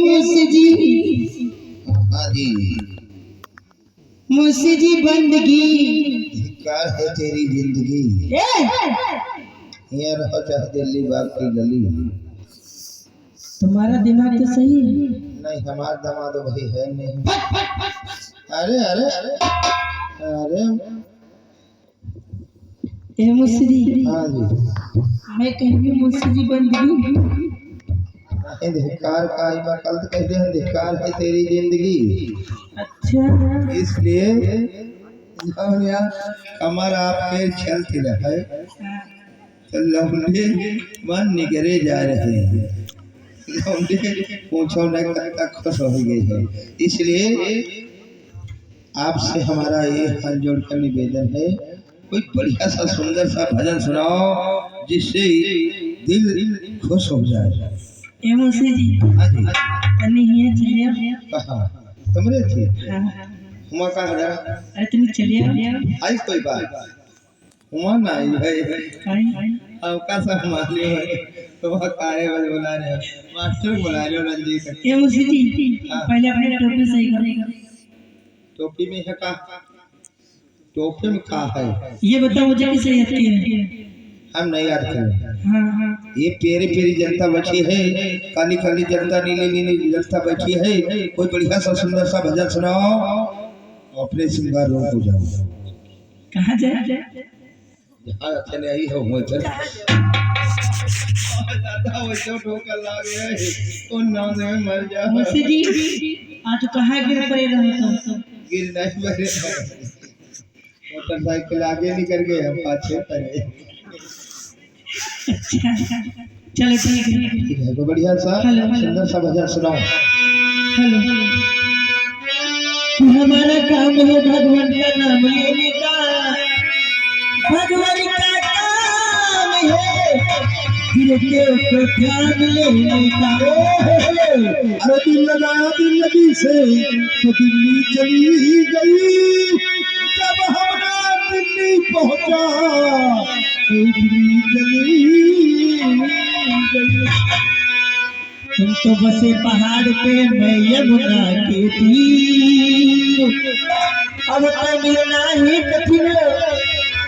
मुंशी जी, हाँ जी, मुंशी जी बंदगी धिक्कार है तेरी जिंदगी। ये रहो चाहे दिल्ली बाग की गली। तुम्हारा दिमाग तो सही है। नहीं, हमारा दामाद तो भाई है नहीं। अरे अरे अरे अरे मुंशी जी, हाँ जी, मैं कहूँ मुंशी जी बंदगी धिक्कार का ही मैं कल तो कहते हैं धिक्कार है तेरी जिंदगी। अच्छा, इसलिए कमर आपके चलती रहे तो लौंडे मन निगरे जा रहे हैं, लौंडे पूछो न करता खुश हो गई है। इसलिए आपसे हमारा ये हाथ जोड़कर निवेदन है, कोई बढ़िया सा सुंदर सा भजन सुनाओ जिससे दिल खुश हो जाए। मुंशी जी, हाँ जी, तनी ये चलिए। कहाँ तुमरे थे? हाँ, हुआ का है? अरे तुम चलिए। आई कोई बात हुआ ना आई भाई आपका सब मालियो है तो वह कारे वाले बुला रहे हैं, मास्टर बुला रहे हो रंजीत। मुंशी जी, पहले अपनी टोपी सही करो। टोपी में है का? टोपी में का है ये बताओ मुझे किसे याद किया है? हम नहीं याद करें। हाँ हाँ, ये पेरी पेरी जनता बैठी है, काली काली जनता, नीली नीली जनता बैठी है। कोई बढ़िया सा सुंदर सा भजन सुनाओ, अपने श्रृंगार रोग हो जाओ। कहाँ जाए? जहाँ अच्छे नहीं हो वहीं पर दादा वैसे ठोकर लागे है उन नाम में मर जाओ। मुंशी जी, आज कहाँ गिर पड़े रहो तुम? गिर नहीं पड़े, मोटरसाइकिल आगे निकल गए, हम पाछे पड़े। अच्छा, चलो ठीक है। ठीक है, तो बढ़िया सा सुंदर सा भजन सुनाओ। हेलो, हमारा काम है भगवान का नाम लेने का, भगवान का काम है दिल के ऊपर ध्यान लेने का। अरे दिल लगाया दिल लगी से तो दिल्ली चली गई, जब हमारा दिल्ली पहुंचा तो दिल्ली चली गई। तुम तो बसे पहाड़ पे, मैं यमुना के तीर, अब तो मिलना ही कठिन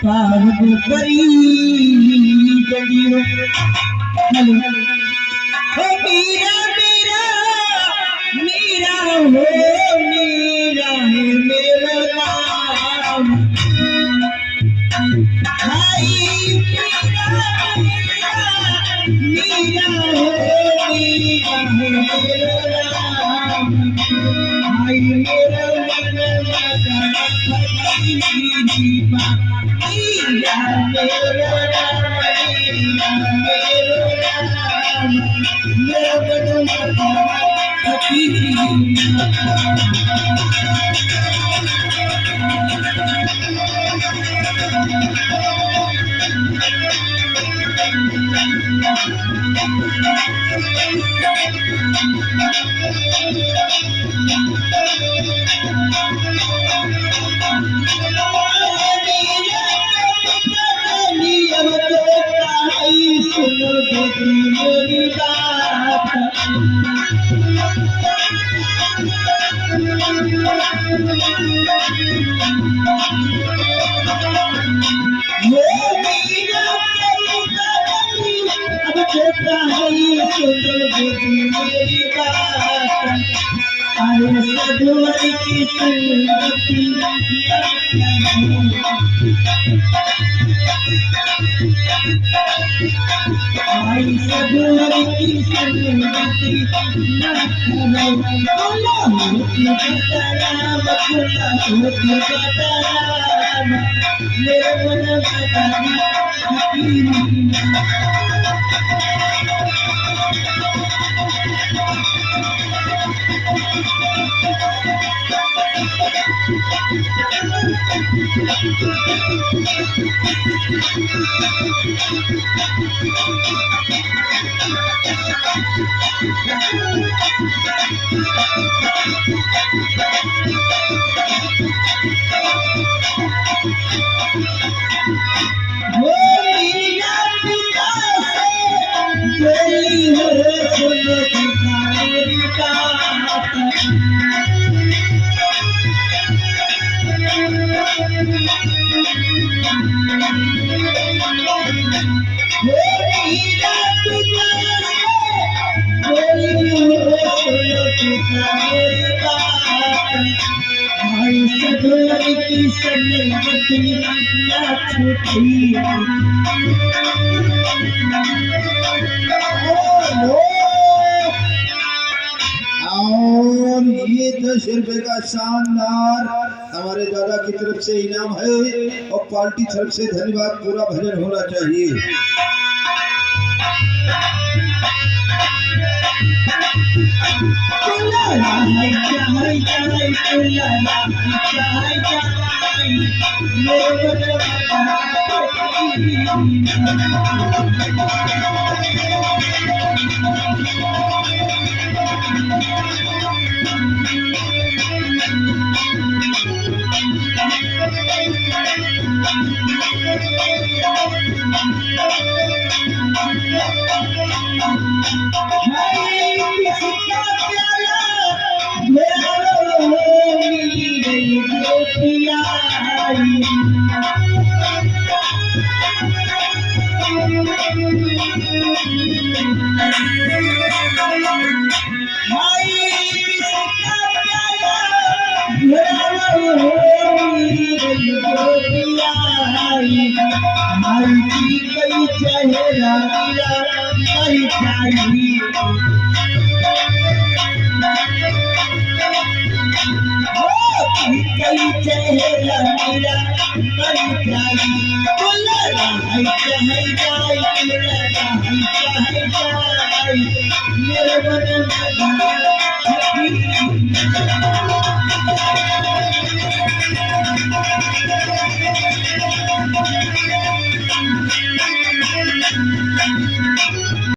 पावन परी गलियों। हेलो, हो मीरा मीरा मीरा हो, मीरा है मेरा नाम। हाय मीरा मीरा मीरा हो, मीरा है मेरा नाम। हाय मेरा मन मगन मेरो राम मेरो राम मेरा मन हकीकी मेरी बात अब कहता है ये सुन मेरी बात अरे सदवर की संगति आई सदवर की संगति न करो अल्लाह की बताराम खुदा की बताराम मेरे मन बताराम हकीम की संगति न छूटी और ये 10 रुपए का शानदार हमारे दादा की तरफ से इनाम है और पार्टी तरफ से धन्यवाद। पूरा भजन होना चाहिए। मेरे मन में